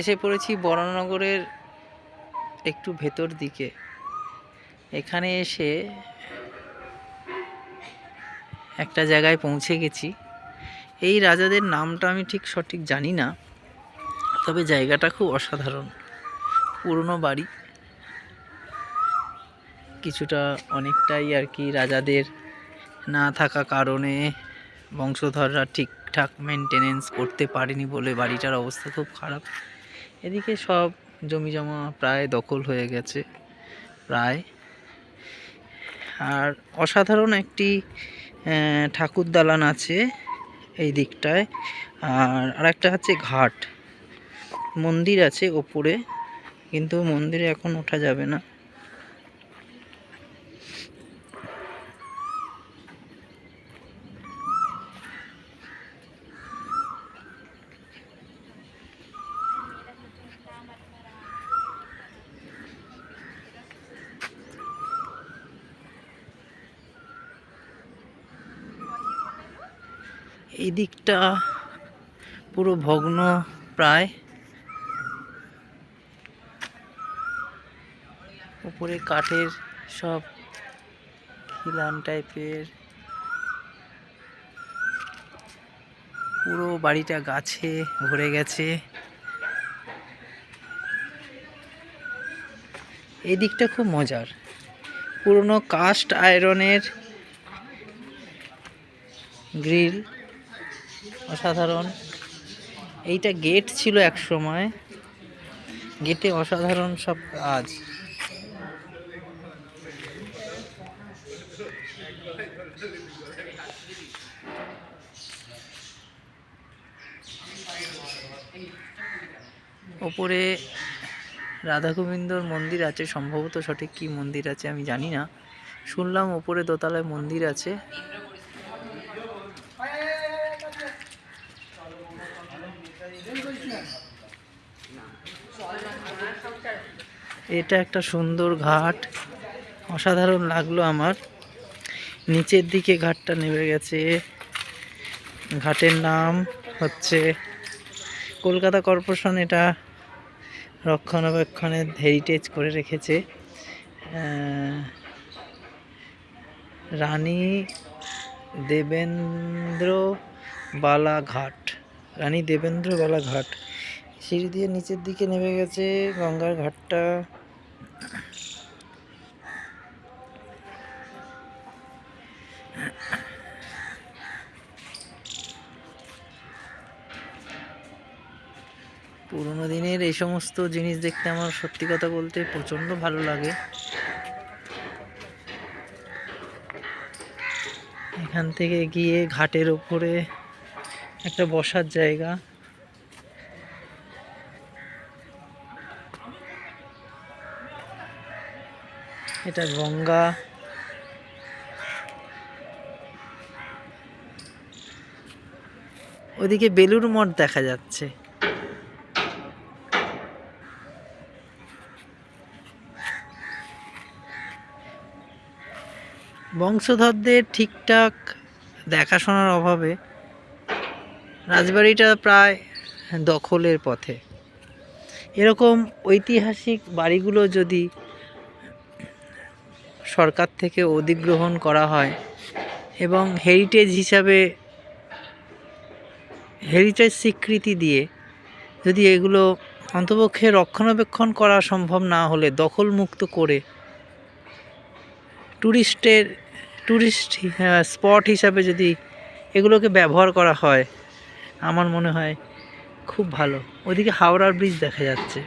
এসে পড়েছি বরানগরের একটু ভেতর দিকে। এখানে এসে একটা জায়গায় পৌঁছে গেছি। এই রাজাদের নামটা আমি ঠিক সঠিক জানি না, তবে জায়গাটা খুব অসাধারণ। পুরনো বাড়ি, কিছুটা অনেকটাই আর কি রাজাদের না থাকা কারণে বংশধররা ঠিকঠাক মেনটেনেন্স করতে পারেনি বলে বাড়িটার অবস্থা খুব খারাপ। এদিকে সব জমি জমা প্রায় দখল হয়ে গেছে প্রায়। আর অসাধারণ একটি ঠাকুর দালান আছে এই দিকটায়। আর আরেকটা হচ্ছে ঘাট, মন্দির আছে ওপরে, কিন্তু মন্দিরে এখন ওঠা যাবে না। এই দিকটা পুরো ভগ্ন প্রায়। উপরে কাঠের সব খিলান টাইপের, পুরো বাড়িটা গাছে ভরে গেছে। এই দিকটা খুব মজার, পুরনো কাস্ট আয়রনের গ্রিল, অসাধারণ। এইটা গেট ছিল এক সময়, গেটে অসাধারণ সব কাজ। ওপরে রাধা গোবিন্দর মন্দির আছে, সম্ভবত সঠিক কি মন্দির আছে আমি জানি না। শুনলাম ওপরে দোতলায় মন্দির আছে। এটা একটা সুন্দর ঘাট, অসাধারণ লাগলো আমার। নিচের দিকে ঘাটটা নেমে গেছে। ঘাটের নাম হচ্ছে কলকাতা কর্পোরেশন এটা রক্ষণাবেক্ষণের হেরিটেজ করে রেখেছে। রানী দেবেন্দ্র বালা ঘাট, রানী দেবেন্দ্র বালা ঘাট। সিঁড়ি দিয়ে নিচের দিকে নেমে গেছে গঙ্গার ঘাটটা। পুরোনো দিনের এই সমস্ত জিনিস দেখতে আমার সত্যি কথা বলতে প্রচণ্ড ভালো লাগে। এখান থেকে গিয়ে ঘাটের ওপরে একটা বসার জায়গা। এটা গঙ্গা। ওদিকে বেলুড় মঠ দেখা যাচ্ছে। বংশধরদের ঠিকঠাক দেখাশোনার অভাবে রাজবাড়িটা প্রায় দখলের পথে। এরকম ঐতিহাসিক বাড়িগুলো যদি সরকার থেকে অধিগ্রহণ করা হয় এবং হেরিটেজ হিসাবে হেরিটেজ স্বীকৃতি দিয়ে যদি এগুলো অন্তপক্ষে রক্ষণাবেক্ষণ করা সম্ভব না হলে দখলমুক্ত করে টুরিস্ট স্পট হিসাবে যদি এগুলোকে ব্যবহার করা হয়, আমার মনে হয় খুব ভালো। ওদিকে হাওড়ার ব্রিজ দেখা যাচ্ছে।